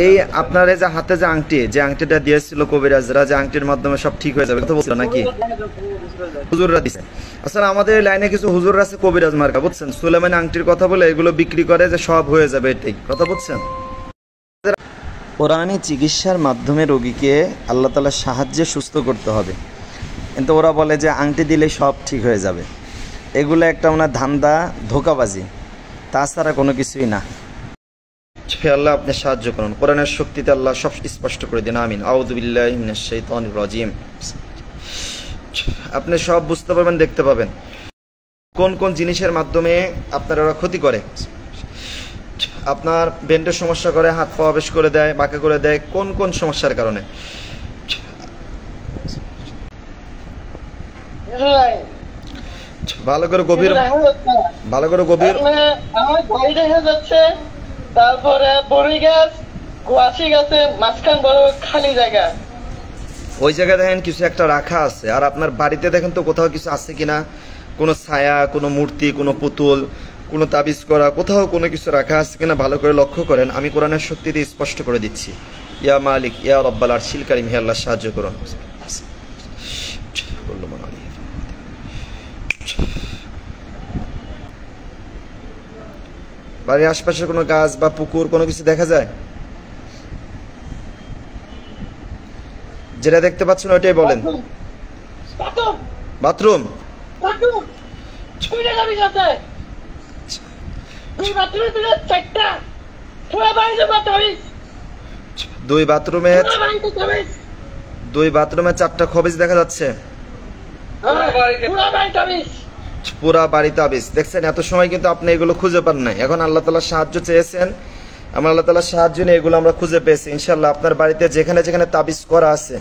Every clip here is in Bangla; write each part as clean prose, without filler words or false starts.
এই আপনার এই যে হাতে যে আংটিটা দিয়েছিল কবিরাজরা, যে আংটির মাধ্যমে সব ঠিক হয়ে যাবে কথা বলছিল নাকি হুজুররা দিছে। আসলে আমাদের লাইনে কিছু হুজুর আছে কবিরাজ মার্কা, বুঝছেন, সুলেমান আংটির কথা বলে এগুলো বিক্রি করে যে সব হয়ে যাবে, এটাই কথা বুঝছেন। কোরআনে চিকিৎসার মাধ্যমে রোগীকে আল্লাহ তাআলার সাহায্যে সুস্থ করতে হবে, কিন্তু ওরা বলে যে আংটি দিলে সব ঠিক হয়ে যাবে। এগুলো একটা ওনার ধান্দা, ধোঁকাবাজি, তাছাড়া কোনো কিছুই না। আল্লাহ আপনি সাহায্য করুন, কোরআনের শক্তিতে আল্লাহ সব স্পষ্ট করে দিন, আমিন। আউযু বিল্লাহি মিনাশ শাইতানির রাজিম। আপনি সব বুঝতে পারবেন, দেখতে পাবেন কোন কোন জিনিসের মাধ্যমে আপনার ওরা ক্ষতি করে। আপনার বেন্টের সমস্যা করে, হাত পা বেশ করে দেয়, বাঁকা করে দেয়, কোন কোন সমস্যার কারণে। ভালো করে গভীর আমার ভাই দেখা যাচ্ছে, তারপরে বড়ি গাছ, কোয়াশি গাছে মাঝখান বড় খালি জায়গা, ওই জায়গায় দেখেন কিছু একটা রাখা আছে। আর আপনার বাড়িতে দেখেন তো কোথাও কিছু আছে কিনা, কোনো ছায়া, কোনো মূর্তি, কোনো পুতুল, কোনো তাবিজ করা, কোথাও কোনো কিছু রাখা আছে কিনা ভালো করে লক্ষ্য করেন। আমি কোরআনের শক্তি দিয়ে স্পষ্ট করে দিচ্ছি। ইয়া মালিক ইয়া রব্বাল আরশিল কারীম, হে আল্লাহ সাহায্য করুন। বাড়ির আশপাশে কোনো গাছ বা পুকুর কোনো কিছু দেখা যায়? যেটা দেখতে পাচ্ছেন ওইটাই বলেন। বাথরুম, দুই বাথরুমে 4টা খবিজ দেখা যাচ্ছে, পুরা বাড়ি তাবিজ। দেখছেন, এত সময় কিন্তু আপনি এগুলো খুঁজে পান নাই। এখন আল্লাহ তাআলার সাহায্য চেয়েছেন, আমরা আল্লাহ তাআলার সাহায্য নিয়ে এগুলো আমরা খুঁজে পেয়েছি ইনশাআল্লাহ। আপনার বাড়িতে যেখানে যেখানে তাবিজ করা আছে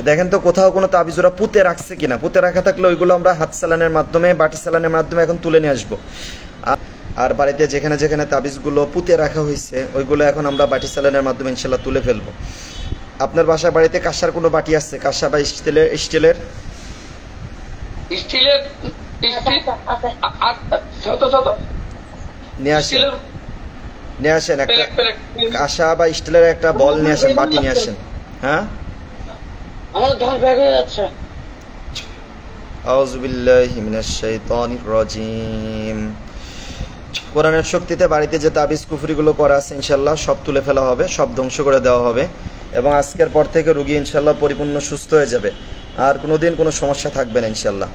দেখেন তো কোথাও কোনো তাবিজ ওরা পুঁতে রাখছে কিনা। পুঁতে রাখা থাকলে ওইগুলো আমরা হাত চালানের মাধ্যমে, বাটি চালানের মাধ্যমে এখন তুলে নিয়ে আসবো। আর বাড়িতে যেখানে যেখানে তাবিজগুলো পুঁতে রাখা হয়েছে ওইগুলো এখন আমরা বাটি চালানের মাধ্যমে ইনশাআল্লাহ তুলে ফেলবো। আপনার বাসা বাড়িতে কাঁসার কোনো বাটি আছে? কাঁসা বা স্টিলের নিয়ে আসেন একটা কাঁসা বা স্টিলের একটা বল নিয়ে আসেন, বাটি নিয়ে আসেন। হ্যাঁ, আউযু বিল্লাহি মিনাশ শাইতানির রাজিম। কোরআনের শক্তিতে বাড়িতে যে তাবিজ কুফরিগুলো করা আছে ইনশাআল্লাহ সব তুলে ফেলা হবে, সব ধ্বংস করে দেওয়া হবে, এবং আজকের পর থেকে রোগী ইনশাআল্লাহ পরিপূর্ণ সুস্থ হয়ে যাবে, আর কোনোদিন কোনো সমস্যা থাকবে না ইনশাআল্লাহ।